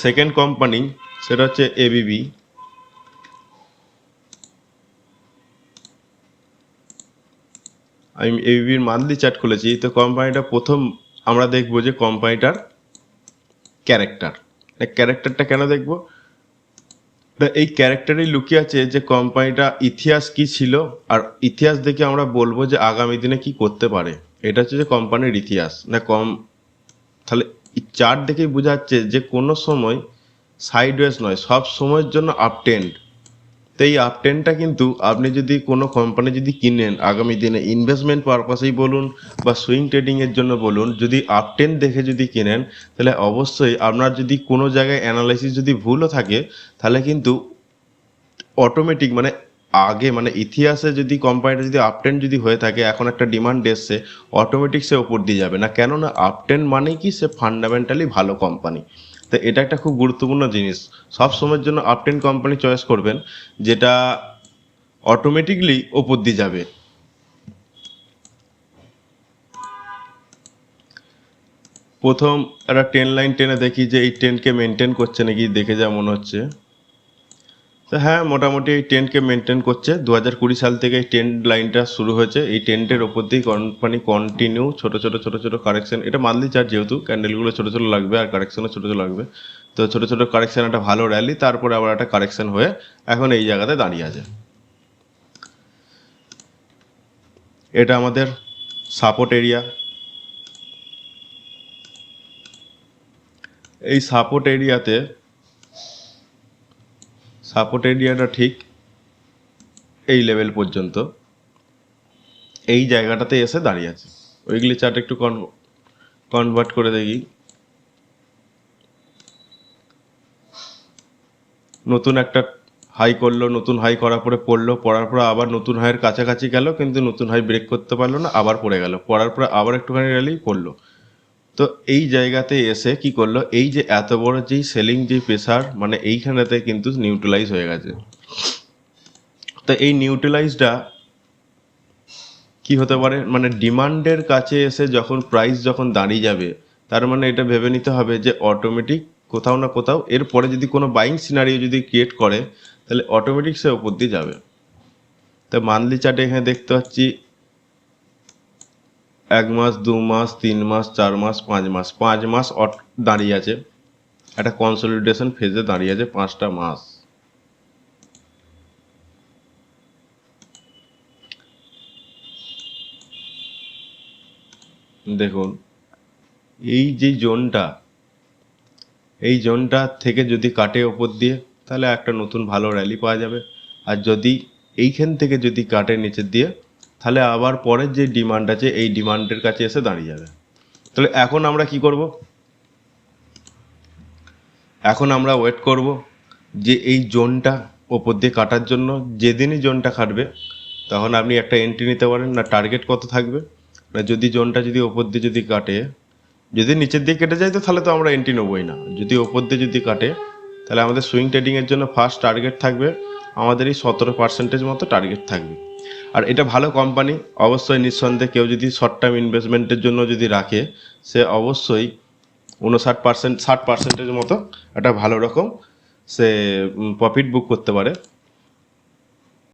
Second company সেটা হচ্ছে ABB. আমি এবিবির মান্থলি চার্ট খুলেছি। তো কোম্পানিটা প্রথম আমরা দেখবো যে কোম্পানিটার ক্যারেক্টারটা কেন দেখবো? এই ক্যারেক্টারেই লুকিয়ে আছে যে কোম্পানিটা ইতিহাস কি ছিল, আর ইতিহাস দেখে আমরা বলবো যে আগামী দিনে কি করতে পারে। এটা হচ্ছে যে কোম্পানির ইতিহাস না তাহলে চার্ট দেখেই বোঝা যাচ্ছে যে কোনো সময় সাইডওয়েজ নয়, সব সময়ের জন্য আপট্রেন্ড। তো এই আপট্রেন্ডটা কিন্তু আপনি যদি কোনো কোম্পানি যদি কিনেন আগামী দিনে ইনভেস্টমেন্ট পারপাসেই বলুন বা সুইং ট্রেডিংয়ের জন্য বলুন, যদি আপট্রেন্ড দেখে যদি কিনেন, তাহলে অবশ্যই আপনার যদি কোনো জায়গায় অ্যানালাইসিস যদি ভুলও থাকে, তাহলে কিন্তু অটোমেটিক মানে ইতিহাসে যদি কোম্পানিটা যদি আপট্রেন্ড যদি হয়ে থাকে, এখন একটা ডিমান্ড এসছে, অটোমেটিক সে ওপর দিয়ে যাবে না। কেননা আপট্রেন্ড মানেই কি সে ফান্ডামেন্টালি ভালো কোম্পানি। তো এটা একটা খুব গুরুত্বপূর্ণ জিনিস। সব সময়ের জন্য আপট্রেন্ড কোম্পানি চয়েস করবেন, যেটা অটোমেটিকলি ওপর দিয়ে যাবে। প্রথম একটা ট্রেন লাইন টেনে দেখি যে এই ট্রেনকে মেনটেন করছে নাকি, দেখে যা মনে হচ্ছে। তো হ্যাঁ, মোটামুটি এই ট্রেন্ডকে মেনটেন করছে। 2020 সাল থেকে এই ট্রেন্ড লাইনটা শুরু হয়েছে। এই ট্রেন্ডের ওপর দিয়েই কোম্পানি কন্টিনিউ ছোট ছোট ছোট ছোট কারেকশন, এটা মান্থলি চার্ট যেহেতু ক্যান্ডেলগুলো ছোট ছোট লাগবে আর কারেকশনও ছোট ছোট লাগবে। তো ছোট ছোট কারেকশন, একটা ভালো র্যালি, তারপরে আবার একটা কারেকশন হয়ে এখন এই জায়গাতে দাঁড়িয়ে আছে। এটা আমাদের সাপোর্ট এরিয়া। এই সাপোর্ট এরিয়াটা ঠিক এই লেভেল পর্যন্ত, এই জায়গাটাতে এসে দাঁড়িয়ে আছে। উইকলি চার্ট একটু কনভার্ট করে দেখি। নতুন একটা হাই করলো, নতুন হাই করার পরে পড়ার পরে আবার নতুন হাইয়ের কাছাকাছি গেল, কিন্তু নতুন হাই ব্রেক করতে পারলো না, আবার পড়ে গেল, পড়ার পরে আবার একটুখানি র্যালি পড়লো। তো এই জায়গাতে এসে কি করলো, এই যে এত বড় যেই সেলিং যেই প্রেসার, মানে এইখানেতে কিন্তু নিউট্রালাইজ হয়ে গেছে। তো এই নিউট্রালাইজটা কি হতে পারে, মানে ডিমান্ডের কাছে এসে যখন প্রাইস যখন দাঁড়িয়ে যাবে, তার মানে এটা ভেবে নিতে হবে যে অটোমেটিক কোথাও না কোথাও এরপরে যদি কোনো বাইং সিনারিও যদি ক্রিয়েট করে, তাহলে অটোমেটিক সে ওপর দিয়ে যাবে। তো মান্থলি চার্টে এখানে দেখতে পাচ্ছি 1 মাস, 2 মাস, 3 মাস, 4 মাস, 5 মাস, 5 মাস দাঁড়িয়ে আছে, একটা কনসলিডেশন ফেজে দাঁড়িয়ে আছে 5টা মাস। দেখুন এই যে জোনটা, এই জোনটা থেকে যদি কাটে ওপর দিয়ে, তাহলে একটা নতুন ভালো র্যালি পাওয়া যাবে। আর যদি এইখান থেকে যদি কাটে নিচের দিয়ে, তাহলে আবার পরের যে ডিমান্ড আছে এই ডিমান্ডের কাছে এসে দাঁড়িয়ে যাবে। তাহলে এখন আমরা কি করব? এখন আমরা ওয়েট করব যে এই জোনটা ওপর দিয়ে কাটার জন্য। যেদিনই জোনটা কাটবে তখন আপনি একটা এন্ট্রি নিতে পারেন। না টার্গেট কত থাকবে, না যদি জোনটা যদি ওপর দিয়ে যদি কাটে, যদি নিচের দিকে কেটে যায় তো তাহলে তো আমরা এন্ট্রি নেবোই না। যদি ওপর দিয়ে যদি কাটে, তাহলে আমাদের সুইং ট্রেডিংয়ের জন্য ফার্স্ট টার্গেট থাকবে আমাদের এই 17% মতো টার্গেট থাকবে। আর এটা ভালো কোম্পানি, অবশ্যই নিঃসন্দেহে কেউ যদি শর্ট টার্ম ইনভেস্টমেন্টের জন্য যদি রাখে, সে অবশ্যই 59%, 60%-এর মতো একটা ভালো রকম সে প্রফিট বুক করতে পারে।